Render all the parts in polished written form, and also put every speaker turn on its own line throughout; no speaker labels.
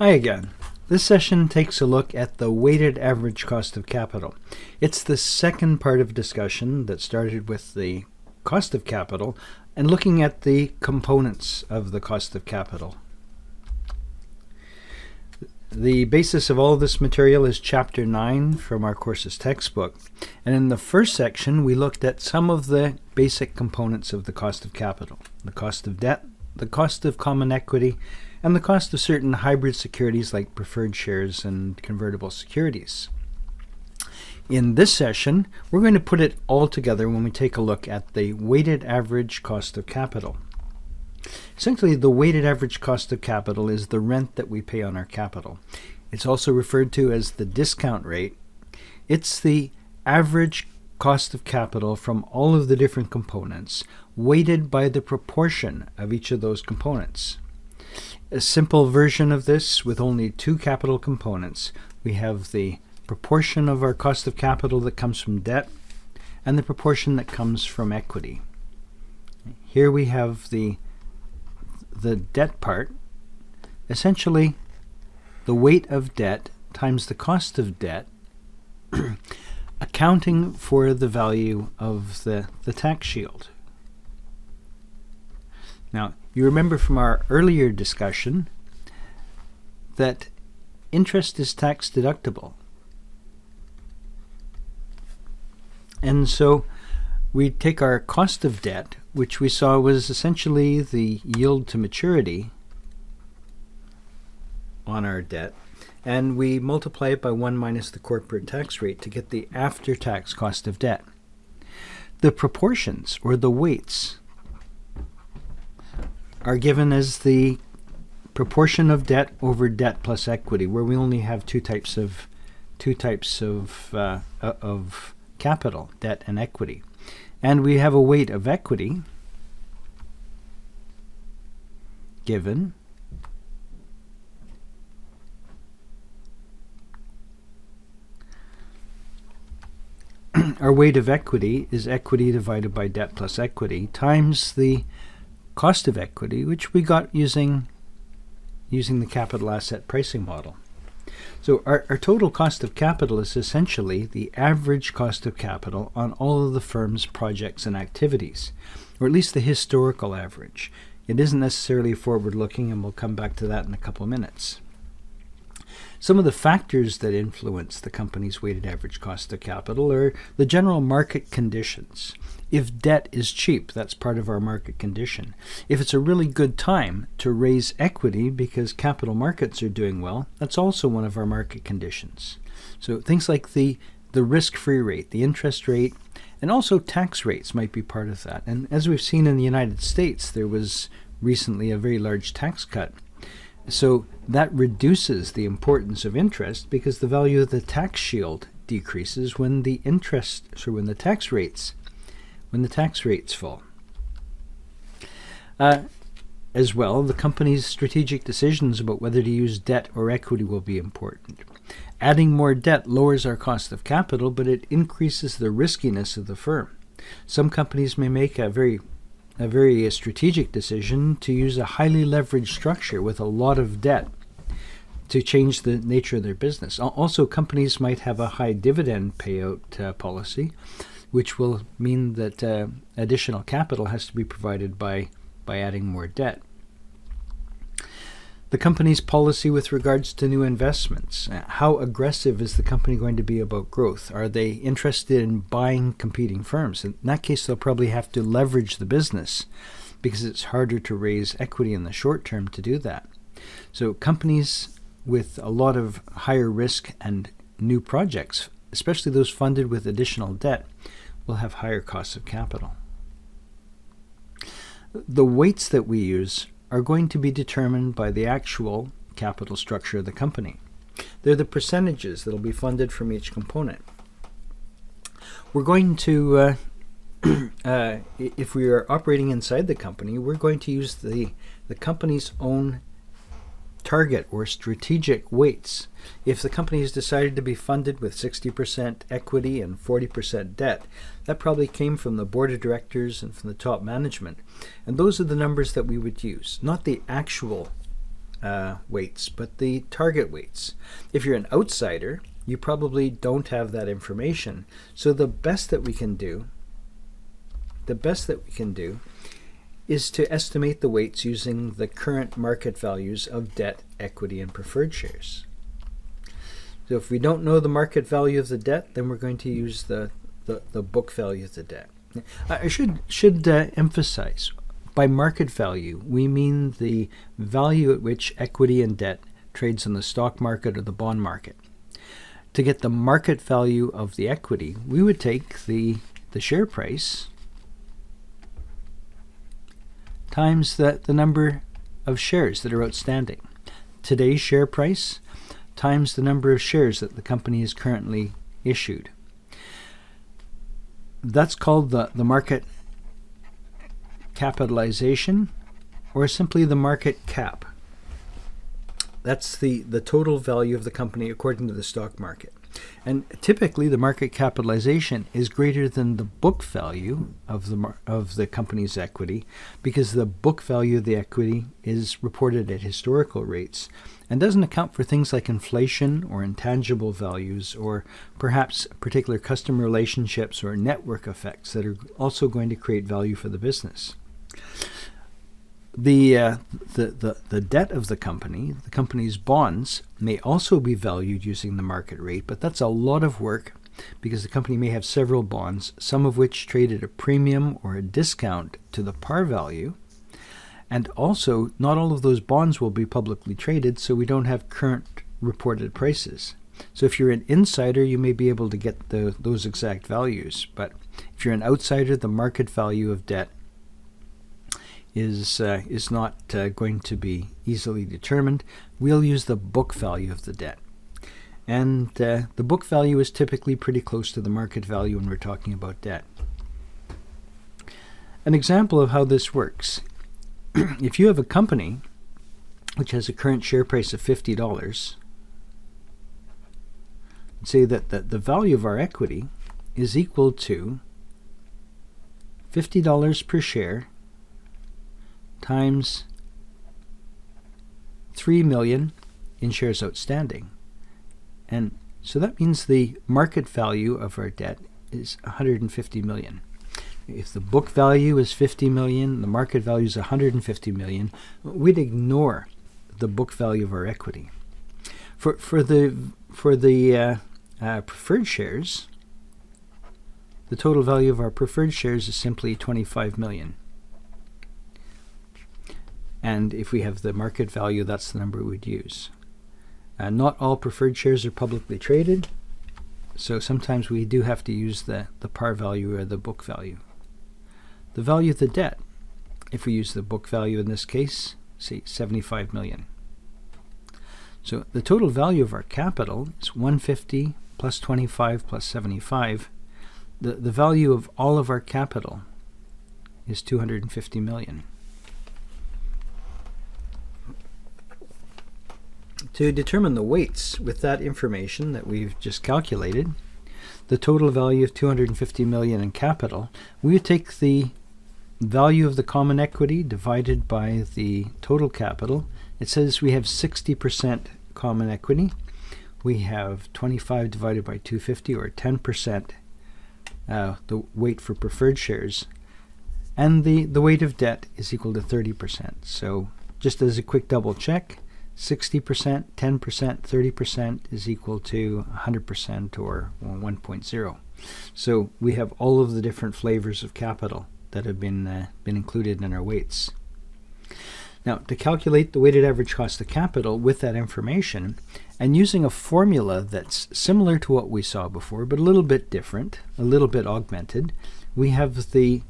Hi again. This session takes a look at the weighted average cost of capital. It's the second part of discussion that started with the cost of capital and looking at the components of the cost of capital. The basis of all of this material is Chapter 9 from our course's textbook. And in the first section, we looked at some of the basic components of the cost of capital: the cost of debt, the cost of common equity, and the cost of certain hybrid securities like preferred shares and convertible securities. In this session, we're going to put it all together when we take a look at the weighted average cost of capital. Essentially, the weighted average cost of capital is the rent that we pay on our capital. It's also referred to as the discount rate. It's the average cost of capital from all of the different components, weighted by the proportion of each of those components. A simple version of this with only two capital components. We have the proportion of our cost of capital that comes from debt and the proportion that comes from equity. Here we have the debt part, essentially the weight of debt times the cost of debt, accounting for the value of the tax shield. Now, you remember from our earlier discussion that interest is tax deductible. And so we take our cost of debt, which we saw was essentially the yield to maturity on our debt, and we multiply it by 1 minus the corporate tax rate to get the after-tax cost of debt. The proportions, or the weights, are given as the proportion of debt over debt plus equity, where we only have two types of capital, debt and equity. And we have a weight of equity given our weight of equity is equity divided by debt plus equity times the cost of equity, which we got using the capital asset pricing model. So our total cost of capital is essentially the average cost of capital on all of the firm's projects and activities, or at least the historical average. It isn't necessarily forward-looking, and we'll come back to that in a couple of minutes. Some of the factors that influence the company's weighted average cost of capital are the general market conditions. If debt is cheap, that's part of our market condition. If it's a really good time to raise equity because capital markets are doing well, that's also one of our market conditions. So things like the risk-free rate, the interest rate, and also tax rates might be part of that. And as we've seen in the United States, there was recently a very large tax cut. So that reduces the importance of interest because the value of the tax shield decreases when the tax rates fall. As well, the company's strategic decisions about whether to use debt or equity will be important. Adding more debt lowers our cost of capital, but it increases the riskiness of the firm. Some companies may make a very strategic decision to use a highly leveraged structure with a lot of debt to change the nature of their business. Also, companies might have a high dividend payout policy, which will mean that additional capital has to be provided by adding more debt. The company's policy with regards to new investments. How aggressive is the company going to be about growth? Are they interested in buying competing firms? In that case, they'll probably have to leverage the business because it's harder to raise equity in the short term to do that. So companies with a lot of higher risk and new projects, especially those funded with additional debt, will have higher costs of capital. The weights that we use are going to be determined by the actual capital structure of the company. They're the percentages that will be funded from each component. We're going to, if we are operating inside the company, we're going to use the company's own target or strategic weights. If the company has decided to be funded with 60% equity and 40% debt, that probably came from the board of directors and from the top management. And those are the numbers that we would use, not the actual weights, but the target weights. If you're an outsider, you probably don't have that information. So the best that we can do is to estimate the weights using the current market values of debt, equity, and preferred shares. So if we don't know the market value of the debt, then we're going to use the book value of the debt. I should emphasize, by market value, we mean the value at which equity and debt trades in the stock market or the bond market. To get the market value of the equity, we would take the share price times the number of shares that are outstanding. Today's share price times the number of shares that the company is currently issued. That's called the market capitalization, or simply the market cap. That's the total value of the company according to the stock market. And typically the market capitalization is greater than the book value of the company's equity, because the book value of the equity is reported at historical rates and doesn't account for things like inflation or intangible values, or perhaps particular customer relationships or network effects that are also going to create value for the business. The debt of the company's bonds, may also be valued using the market rate, but that's a lot of work because the company may have several bonds, some of which trade at a premium or a discount to the par value. And also, not all of those bonds will be publicly traded, so we don't have current reported prices. So if you're an insider, you may be able to get those exact values. But if you're an outsider, the market value of debt is not going to be easily determined. We'll use the book value of the debt. And the book value is typically pretty close to the market value when we're talking about debt. An example of how this works. If you have a company which has a current share price of $50, say that the value of our equity is equal to $50 per share times 3 million in shares outstanding. And so that means the market value of our debt is 150 million. If the book value is 50 million, the market value is 150 million, we'd ignore the book value of our equity. For the preferred shares, the total value of our preferred shares is simply 25 million. And if we have the market value, that's the number we'd use. Not all preferred shares are publicly traded, so sometimes we do have to use the par value or the book value. The value of the debt, if we use the book value in this case, say 75 million. So the total value of our capital is 150 plus 25 plus 75. The value of all of our capital is 250 million. To determine the weights with that information that we've just calculated, the total value of 250 million in capital, we would take the value of the common equity divided by the total capital. It says we have 60% common equity. We have 25 divided by 250, or 10%, the weight for preferred shares. And the weight of debt is equal to 30%. So just as a quick double check, 60%, 10%, 30% is equal to 100%, or 1.0. So we have all of the different flavors of capital that have been included in our weights. Now, to calculate the weighted average cost of capital with that information, and using a formula that's similar to what we saw before, but a little bit different, a little bit augmented, we have the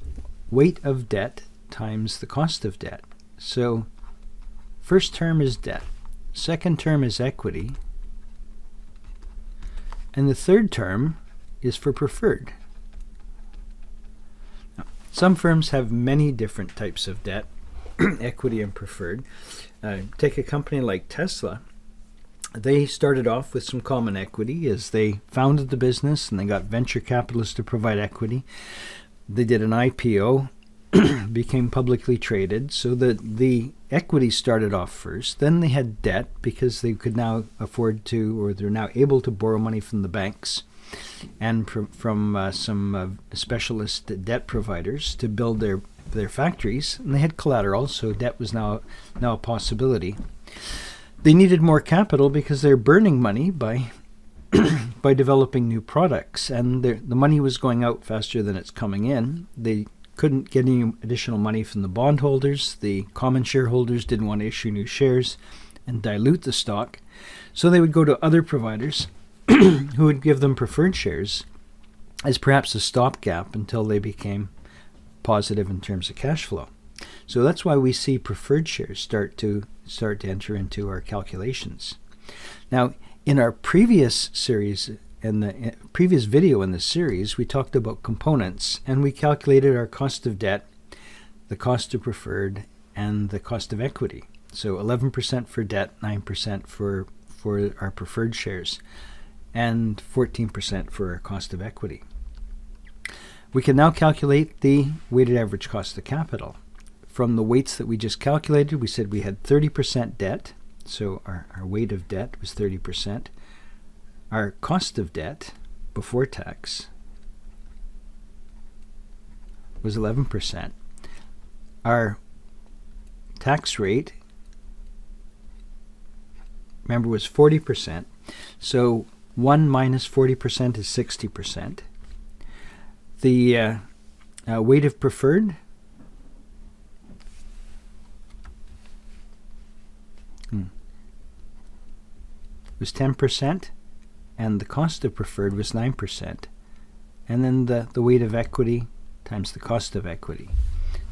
weight of debt times the cost of debt. So first term is debt, second term is equity, and the third term is for preferred. Now, some firms have many different types of debt, equity and preferred. Take a company like Tesla. They started off with some common equity as they founded the business, and they got venture capitalists to provide equity. They did an IPO, became publicly traded, so that the equity started off first. Then they had debt because they could now afford to, or they're now able to borrow money from the banks and from some specialist debt providers to build their factories. And they had collateral, so debt was now a possibility. They needed more capital because they're burning money by by developing new products, and the money was going out faster than it's coming in. They couldn't get any additional money from the bondholders. The common shareholders didn't want to issue new shares and dilute the stock, so they would go to other providers who would give them preferred shares as perhaps a stopgap until they became positive in terms of cash flow. So that's why we see preferred shares start to enter into our calculations. Now, in our previous series, in the previous video in this series, we talked about components, and we calculated our cost of debt, the cost of preferred, and the cost of equity. So 11% for debt, 9% for our preferred shares, and 14% for our cost of equity. We can now calculate the weighted average cost of capital. From the weights that we just calculated, we said we had 30% debt, so our weight of debt was 30%. Our cost of debt before tax was 11%. Our tax rate, remember, was 40%. So 1 minus 40% is 60%. The weight of preferred was 10%, and the cost of preferred was 9%. And then the weight of equity times the cost of equity,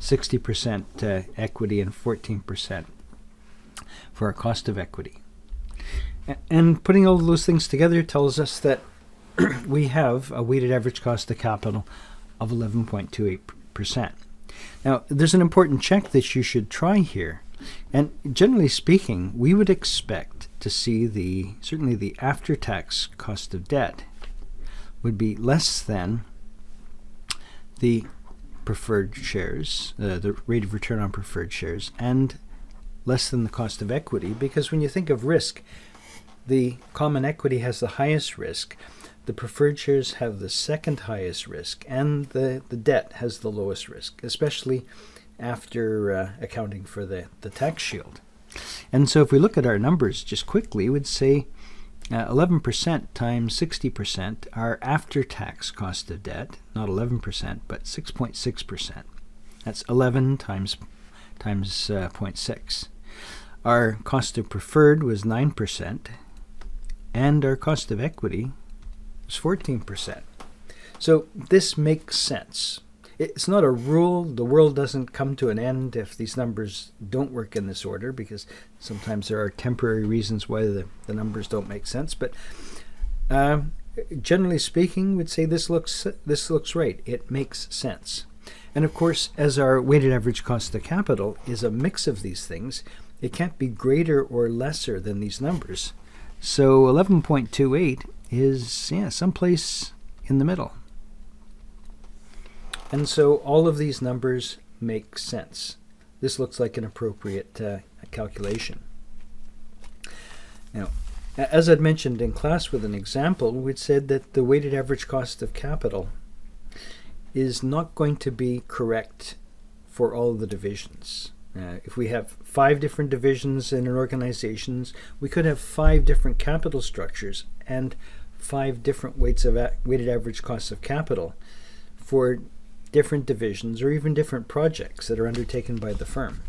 60% equity and 14% for our cost of equity. And putting all of those things together tells us that we have a weighted average cost of capital of 11.28%. Now, there's an important check that you should try here. And generally speaking, we would expect to see certainly the after-tax cost of debt would be less than the preferred shares, the rate of return on preferred shares, and less than the cost of equity, because when you think of risk, the common equity has the highest risk, the preferred shares have the second highest risk, and the debt has the lowest risk, especially after accounting for the tax shield. And so if we look at our numbers just quickly, we'd say 11% times 60%, our after-tax cost of debt, not 11%, but 6.6%. That's 11 times 0.6. Our cost of preferred was 9%, and our cost of equity was 14%. So this makes sense. It's not a rule. The world doesn't come to an end if these numbers don't work in this order, because sometimes there are temporary reasons why the numbers don't make sense. But generally speaking, we'd say this looks right. It makes sense. And of course, as our weighted average cost of capital is a mix of these things, it can't be greater or lesser than these numbers. So 11.28 is someplace in the middle. And so all of these numbers make sense. This looks like an appropriate calculation. Now, as I'd mentioned in class with an example, we'd said that the weighted average cost of capital is not going to be correct for all the divisions. If we have 5 different divisions in an organization, we could have 5 different capital structures and 5 different weights of weighted average costs of capital for different divisions or even different projects that are undertaken by the firm.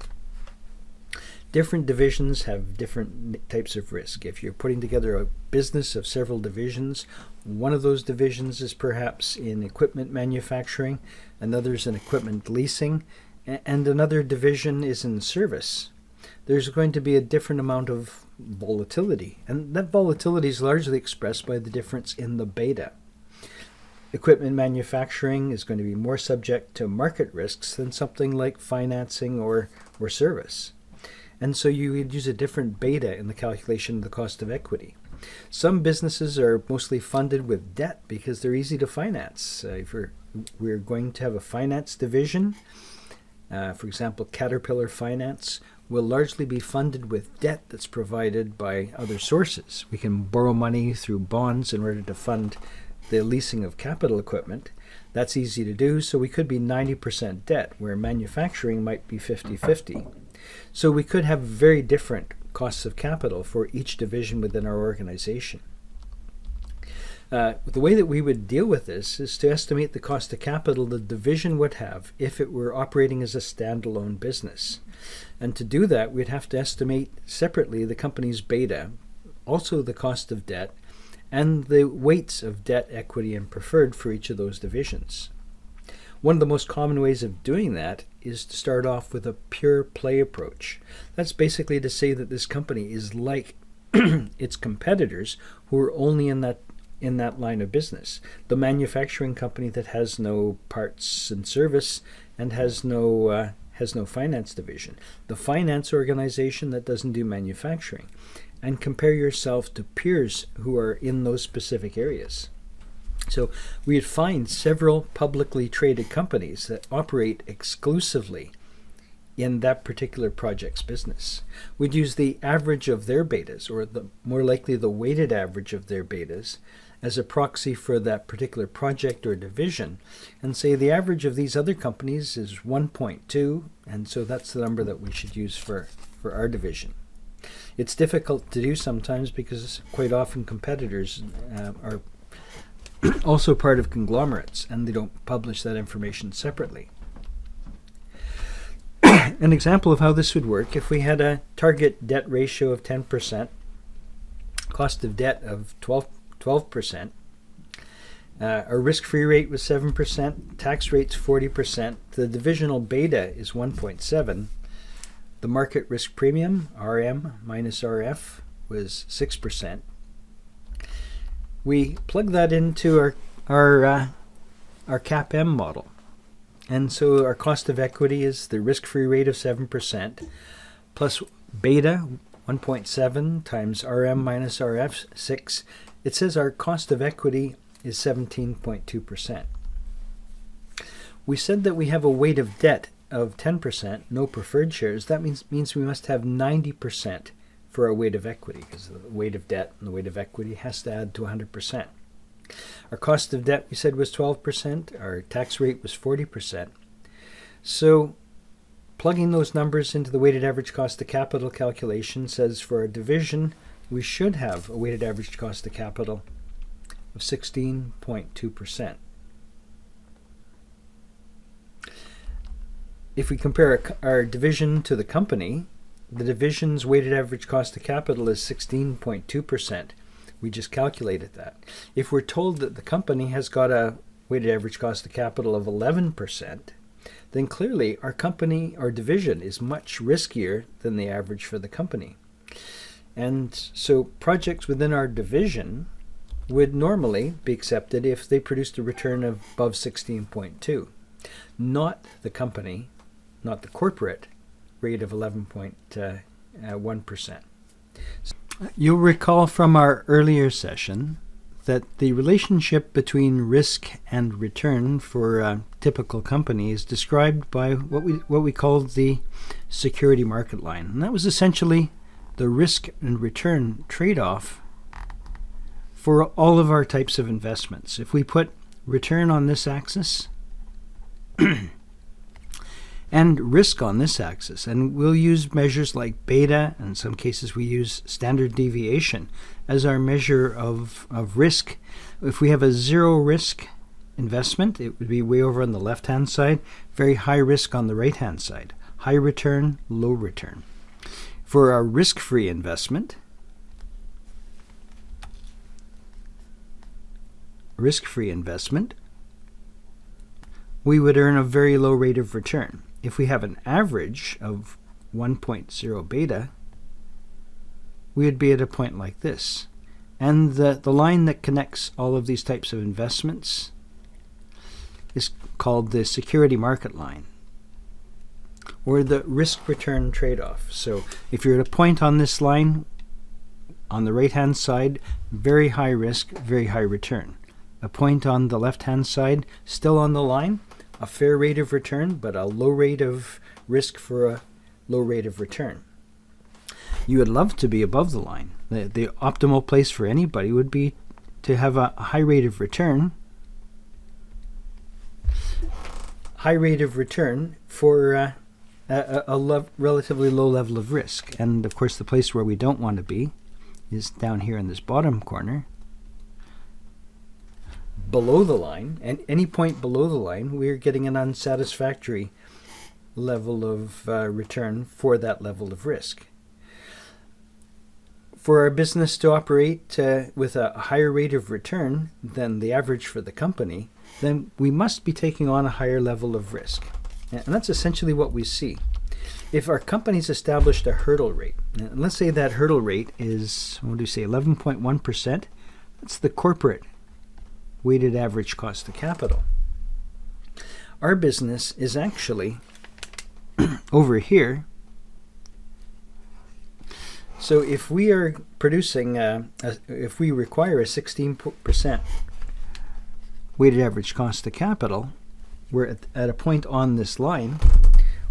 Different divisions have different types of risk. If you're putting together a business of several divisions, one of those divisions is perhaps in equipment manufacturing, another's in equipment leasing, and another division is in service. There's going to be a different amount of volatility, and that volatility is largely expressed by the difference in the beta. Equipment manufacturing is going to be more subject to market risks than something like financing or service. And so you would use a different beta in the calculation of the cost of equity. Some businesses are mostly funded with debt because they're easy to finance. If we're going to have a finance division, for example, Caterpillar Finance, will largely be funded with debt that's provided by other sources. We can borrow money through bonds in order to fund the leasing of capital equipment. That's easy to do, so we could be 90% debt, where manufacturing might be 50-50. So we could have very different costs of capital for each division within our organization. The way that we would deal with this is to estimate the cost of capital the division would have if it were operating as a standalone business. And to do that, we'd have to estimate separately the company's beta, also the cost of debt, and the weights of debt, equity, and preferred for each of those divisions. One of the most common ways of doing that is to start off with a pure play approach. That's basically to say that this company is like its competitors who are only in that line of business. The manufacturing company that has no parts and service and has no finance division. The finance organization that doesn't do manufacturing. And compare yourself to peers who are in those specific areas. So we'd find several publicly traded companies that operate exclusively in that particular project's business. We'd use the average of their betas, or more likely the weighted average of their betas, as a proxy for that particular project or division, and say the average of these other companies is 1.2, and so that's the number that we should use for our division. It's difficult to do sometimes because quite often competitors are also part of conglomerates and they don't publish that information separately. An example of how this would work, if we had a target debt ratio of 10%, cost of debt of 12%, our risk-free rate was 7%, tax rate's 40%, the divisional beta is 1.7, the market risk premium, RM minus RF, was 6%. We plug that into our CAPM model. And so our cost of equity is the risk-free rate of 7% plus beta 1.7 times RM minus RF 6. It says our cost of equity is 17.2%. We said that we have a weight of debt of 10%, no preferred shares. That means we must have 90% for our weight of equity, because the weight of debt and the weight of equity has to add to 100%. Our cost of debt, we said, was 12%. Our tax rate was 40%. So plugging those numbers into the weighted average cost of capital calculation says for our division, we should have a weighted average cost of capital of 16.2%. If we compare our division to the company, the division's weighted average cost of capital is 16.2%. We just calculated that. If we're told that the company has got a weighted average cost of capital of 11%, then clearly our division is much riskier than the average for the company. And so projects within our division would normally be accepted if they produced a return of above 16.2. Not the company, not the corporate rate of 11.1%. You'll recall from our earlier session that the relationship between risk and return for a typical company is described by what we called the security market line. And that was essentially the risk and return trade-off for all of our types of investments. If we put return on this axis and risk on this axis, and we'll use measures like beta, and in some cases we use standard deviation as our measure of risk. If we have a zero risk investment, it would be way over on the left hand side, very high risk on the right hand side, high return, low return. For our risk-free investment, we would earn a very low rate of return. If we have an average of 1.0 beta, we would be at a point like this. And the line that connects all of these types of investments is called the security market line, or the risk-return trade-off. So if you're at a point on this line, on the right-hand side, very high risk, very high return. A point on the left-hand side, still on the line, a fair rate of return, but a low rate of risk for a low rate of return. You would love to be above the line. The optimal place for anybody would be to have a high rate of return. High rate of return for a relatively low level of risk. And of course, the place where we don't want to be is down here in this bottom corner, below the line. And any point below the line, we're getting an unsatisfactory level of return for that level of risk. For our business to operate with a higher rate of return than the average for the company, then we must be taking on a higher level of risk. And that's essentially what we see. If our company's established a hurdle rate, and let's say that hurdle rate is, 11.1%, that's the corporate weighted average cost of capital. Our business is actually over here. So if we are producing, if we require a 16% weighted average cost of capital, we're at a point on this line,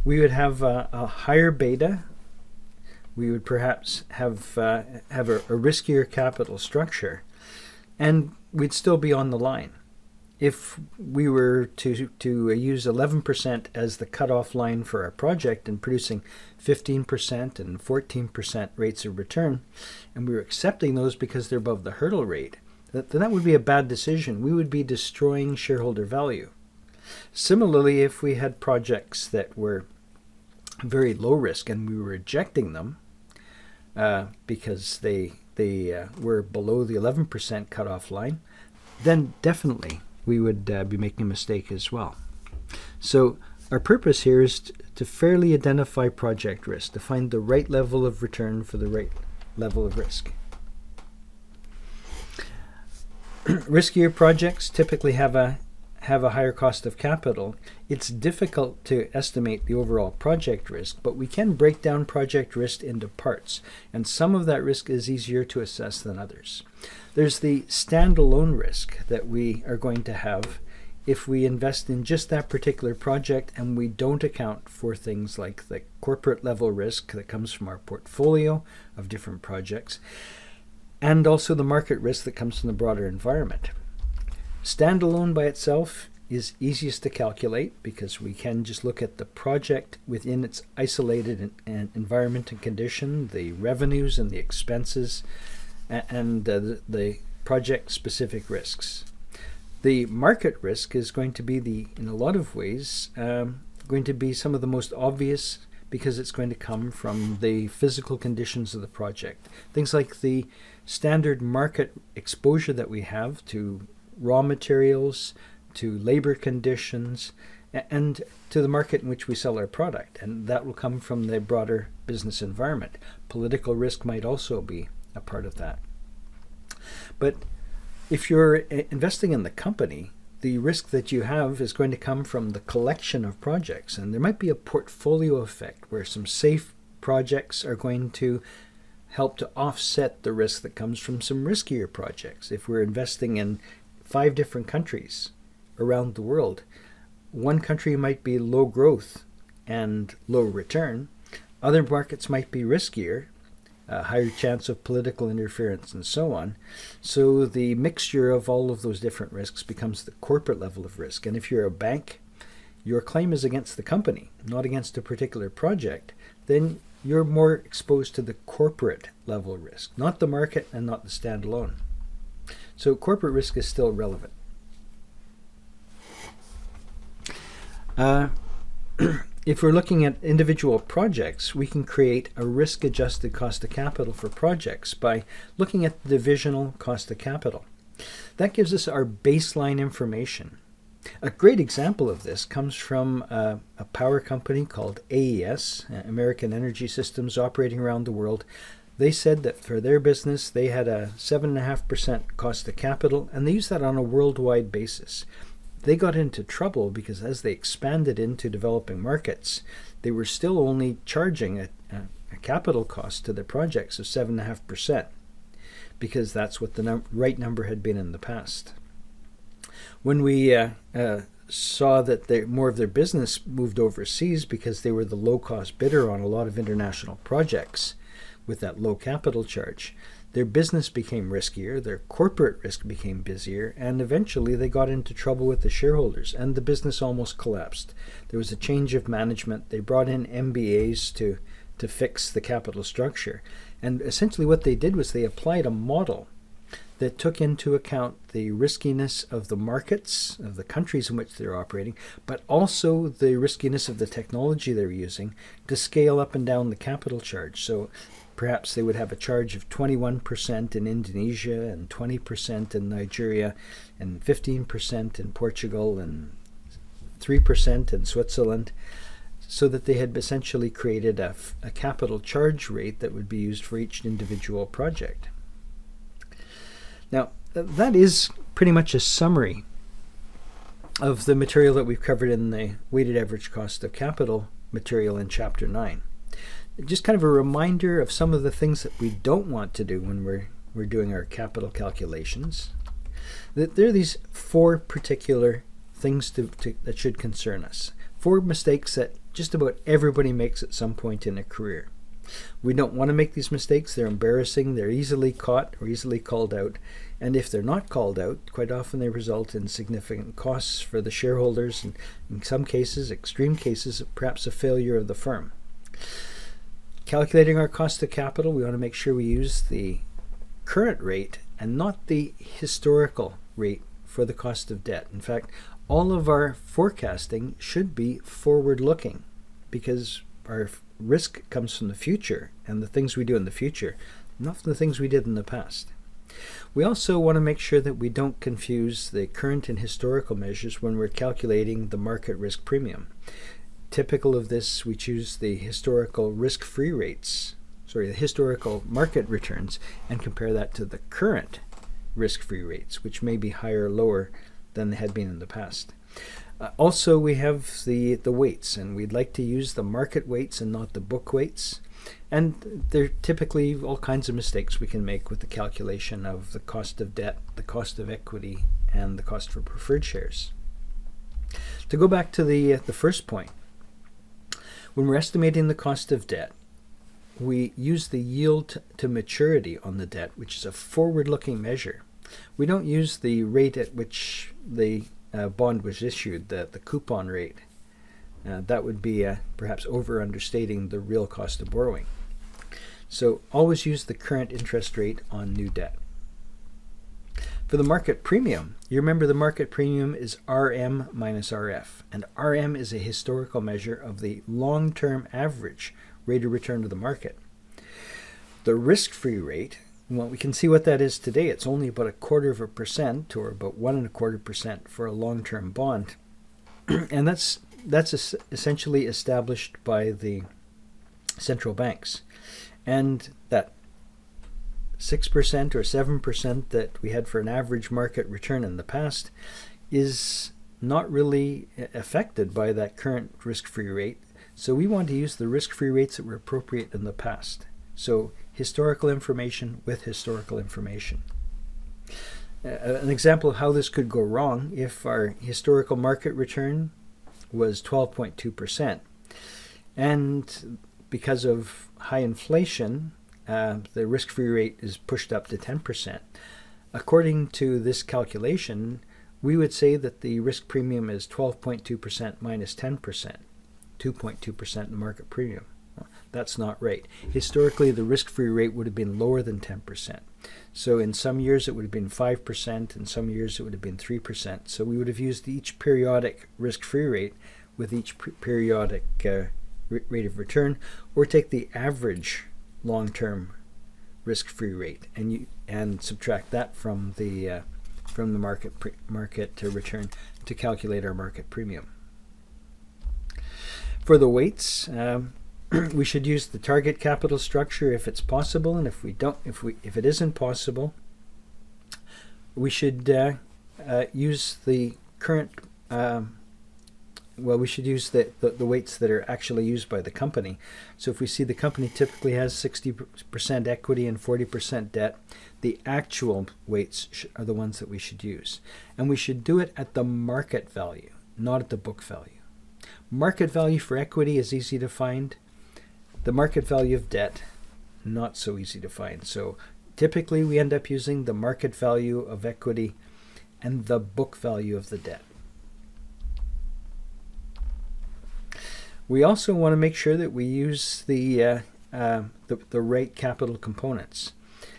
we would have a higher beta. We would perhaps have a riskier capital structure, and we'd still be on the line. If we were to use 11% as the cutoff line for our project and producing 15% and 14% rates of return, and we were accepting those because they're above the hurdle rate, then that would be a bad decision. We would be destroying shareholder value. Similarly, if we had projects that were very low risk and we were rejecting them because they were below the 11% cutoff line, then definitely we would be making a mistake as well. So our purpose here is to fairly identify project risk, to find the right level of return for the right level of risk. Riskier projects typically have a higher cost of capital. It's difficult to estimate the overall project risk, but we can break down project risk into parts, and some of that risk is easier to assess than others. There's the standalone risk that we are going to have if we invest in just that particular project and we don't account for things like the corporate level risk that comes from our portfolio of different projects, and also the market risk that comes from the broader environment. Standalone by itself is easiest to calculate because we can just look at the project within its isolated environment and condition, the revenues and the expenses, and the project-specific risks. The market risk is going to be in a lot of ways, going to be some of the most obvious because it's going to come from the physical conditions of the project. Things like the standard market exposure that we have to raw materials, to labor conditions, and to the market in which we sell our product. And that will come from the broader business environment. Political risk might also be a part of that. But if you're investing in the company, the risk that you have is going to come from the collection of projects. And there might be a portfolio effect where some safe projects are going to help to offset the risk that comes from some riskier projects. If we're investing in 5 different countries around the world, one country might be low growth and low return. Other markets might be riskier, a higher chance of political interference and so on. So the mixture of all of those different risks becomes the corporate level of risk. And if you're a bank, your claim is against the company, not against a particular project, then you're more exposed to the corporate level risk, not the market and not the standalone. So corporate risk is still relevant. If we're looking at individual projects, we can create a risk-adjusted cost of capital for projects by looking at the divisional cost of capital. That gives us our baseline information. A great example of this comes from a power company called AES, American Energy Systems, operating around the world. They said that for their business, they had a 7.5% cost of capital, and they used that on a worldwide basis. They got into trouble because as they expanded into developing markets, they were still only charging a capital cost to their projects of 7.5%, because that's what the right number had been in the past. When we saw that more of their business moved overseas because they were the low-cost bidder on a lot of international projects with that low capital charge. Their business became riskier, their corporate risk became busier, and eventually they got into trouble with the shareholders, and the business almost collapsed. There was a change of management. They brought in MBAs to fix the capital structure. And essentially what they did was they applied a model that took into account the riskiness of the markets, of the countries in which they're operating, but also the riskiness of the technology they're using to scale up and down the capital charge. So perhaps they would have a charge of 21% in Indonesia and 20% in Nigeria and 15% in Portugal and 3% in Switzerland, so that they had essentially created a capital charge rate that would be used for each individual project. Now, that is pretty much a summary of the material that we've covered in the weighted average cost of capital material in Chapter 9. Just kind of a reminder of some of the things that we don't want to do when we're doing our capital calculations. That there are these 4 particular things that should concern us. 4 mistakes that just about everybody makes at some point in a career. We don't want to make these mistakes. They're embarrassing. They're easily caught or easily called out. And if they're not called out, quite often they result in significant costs for the shareholders, and in some cases, extreme cases, perhaps a failure of the firm. Calculating our cost of capital, we want to make sure we use the current rate and not the historical rate for the cost of debt. In fact, all of our forecasting should be forward-looking, because our risk comes from the future and the things we do in the future, not from the things we did in the past. We also want to make sure that we don't confuse the current and historical measures when we're calculating the market risk premium. Typical of this, we choose the historical risk-free rates, the historical market returns, and compare that to the current risk-free rates, which may be higher or lower than they had been in the past. Also, we have the weights, and we'd like to use the market weights and not the book weights. And there are typically all kinds of mistakes we can make with the calculation of the cost of debt, the cost of equity, and the cost for preferred shares. To go back to the first point, when we're estimating the cost of debt, we use the yield to maturity on the debt, which is a forward-looking measure. We don't use the rate at which the bond was issued, the coupon rate. That would be perhaps over-understating the real cost of borrowing. So always use the current interest rate on new debt. For the market premium, you remember the market premium is RM minus RF, and RM is a historical measure of the long-term average rate of return to the market. The risk-free rate, well, we can see what that is today. It's only about 0.25% or about 1.25% for a long-term bond, and that's essentially established by the central banks. And that 6% or 7% that we had for an average market return in the past is not really affected by that current risk-free rate. So we want to use the risk-free rates that were appropriate in the past. So historical information with historical information. An example of how this could go wrong: if our historical market return was 12.2%, and because of high inflation, the risk-free rate is pushed up to 10%. According to this calculation, we would say that the risk premium is 12.2% minus 10%, 2.2% in market premium. That's not right. Historically, the risk-free rate would have been lower than 10%. So in some years it would have been 5%, in some years it would have been 3%. So we would have used each periodic risk-free rate with each periodic rate of return, or take the average long-term risk-free rate and subtract that from the market to return to calculate our market premium. For the weights, we should use the target capital structure if it's possible, and if it isn't possible, we should use the current. We should use the weights that are actually used by the company. So if we see the company typically has 60% equity and 40% debt, the actual weights are the ones that we should use. And we should do it at the market value, not at the book value. Market value for equity is easy to find. The market value of debt, not so easy to find. So typically we end up using the market value of equity and the book value of the debt. We also want to make sure that we use the right capital components.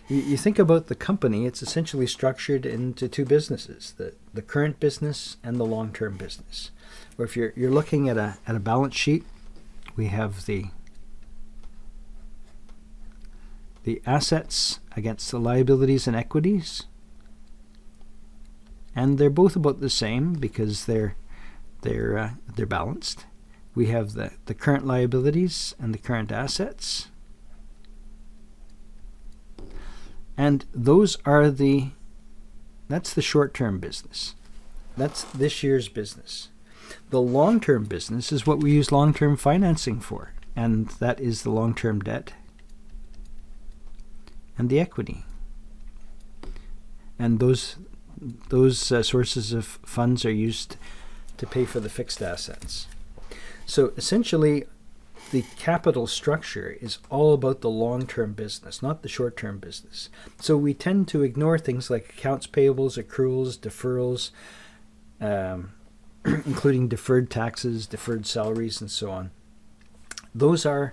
You think about the company, it's essentially structured into two businesses, the current business and the long-term business. Or if you're looking at a balance sheet, we have the assets against the liabilities and equities. And they're both about the same because they're balanced. We have the current liabilities and the current assets. And those are that's the short-term business. That's this year's business. The long-term business is what we use long-term financing for, and that is the long-term debt and the equity. And those sources of funds are used to pay for the fixed assets. So essentially, the capital structure is all about the long-term business, not the short-term business. So we tend to ignore things like accounts payables, accruals, deferrals, including deferred taxes, deferred salaries, and so on. Those are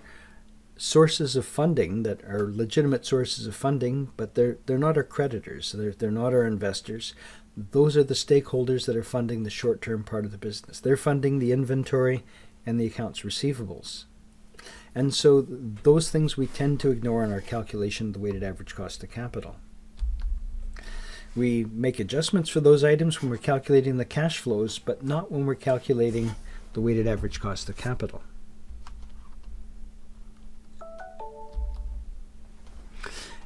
sources of funding that are legitimate sources of funding, but they're not our creditors. They're not our investors. Those are the stakeholders that are funding the short-term part of the business. They're funding the inventory and the accounts receivables. And so those things we tend to ignore in our calculation of the weighted average cost of capital. We make adjustments for those items when we're calculating the cash flows, but not when we're calculating the weighted average cost of capital.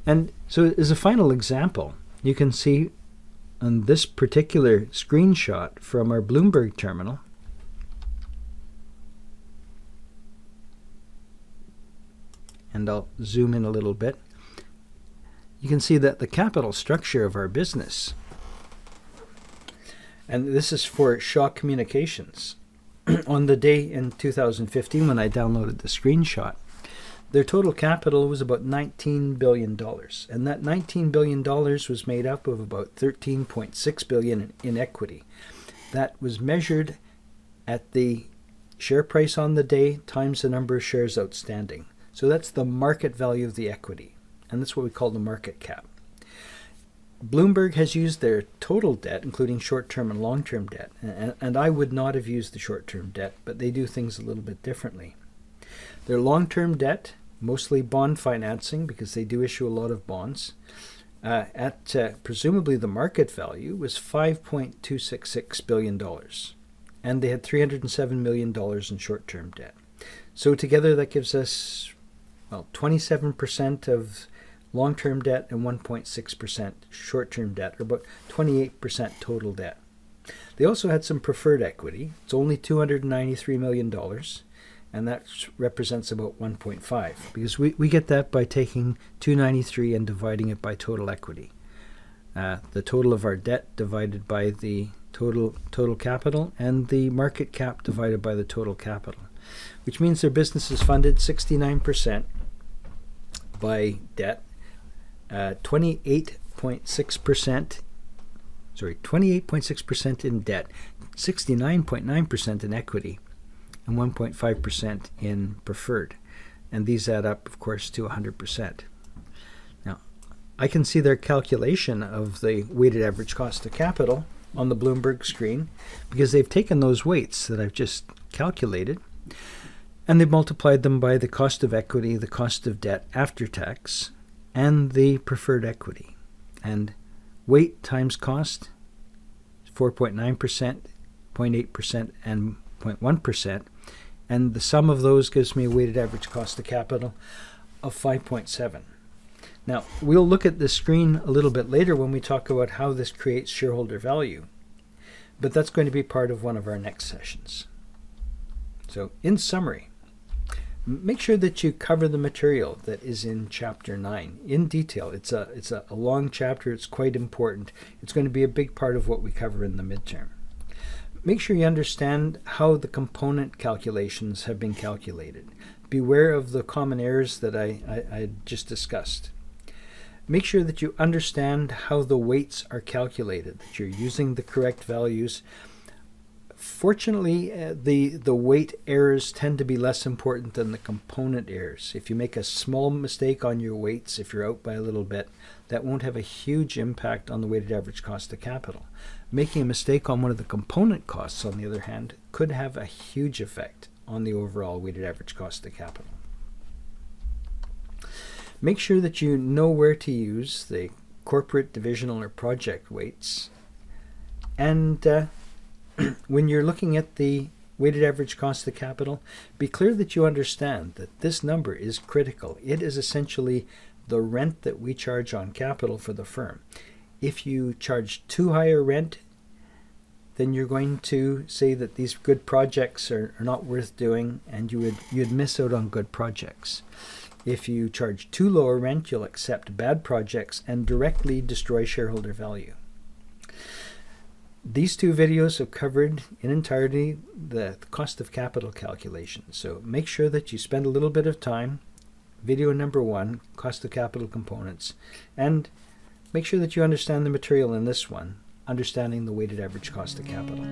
And so as a final example, you can see on this particular screenshot from our Bloomberg terminal, and I'll zoom in a little bit, you can see that the capital structure of our business, and this is for Shaw Communications, on the day in 2015 when I downloaded the screenshot, their total capital was about $19 billion. And that $19 billion was made up of about $13.6 billion in equity. That was measured at the share price on the day times the number of shares outstanding. So that's the market value of the equity. And that's what we call the market cap. Bloomberg has used their total debt, including short-term and long-term debt. And I would not have used the short-term debt, but they do things a little bit differently. Their long-term debt, mostly bond financing, because they do issue a lot of bonds, at presumably the market value was $5.266 billion. And they had $307 million in short-term debt. So together that gives us, 27% of long-term debt and 1.6% short-term debt, or about 28% total debt. They also had some preferred equity. It's only $293 million, and that represents about 1.5, because we get that by taking 293 and dividing it by total equity. The total of our debt divided by the total capital, and the market cap divided by the total capital, which means their business is funded 69% by debt, 28.6% in debt, 69.9% in equity, and 1.5% in preferred. And these add up, of course, to 100%. Now, I can see their calculation of the weighted average cost of capital on the Bloomberg screen, because they've taken those weights that I've just calculated, and they've multiplied them by the cost of equity, the cost of debt after tax, and the preferred equity. And weight times cost, 4.9%, 0.8%, and 0.1%. And the sum of those gives me a weighted average cost of capital of 5.7. Now, we'll look at the screen a little bit later when we talk about how this creates shareholder value. But that's going to be part of one of our next sessions. So, in summary, make sure that you cover the material that is in Chapter 9 in detail. It's a long chapter. It's quite important. It's going to be a big part of what we cover in the midterm. make sure you understand how the component calculations have been calculated. Beware of the common errors that I just discussed. Make sure that you understand how the weights are calculated, that you're using the correct values. Fortunately, the weight errors tend to be less important than the component errors. If you make a small mistake on your weights, if you're out by a little bit, that won't have a huge impact on the weighted average cost of capital. Making a mistake on one of the component costs, on the other hand, could have a huge effect on the overall weighted average cost of capital. Make sure that you know where to use the corporate, divisional, or project weights. And when you're looking at the weighted average cost of capital, be clear that you understand that this number is critical. It is essentially the rent that we charge on capital for the firm. If you charge too high a rent, then you're going to say that these good projects are not worth doing, and you'd miss out on good projects. If you charge too low a rent, you'll accept bad projects and directly destroy shareholder value. These two videos have covered in entirety the cost of capital calculation. So make sure that you spend a little bit of time. Video number 1, cost of capital components. And make sure that you understand the material in this one, understanding the weighted average cost of capital.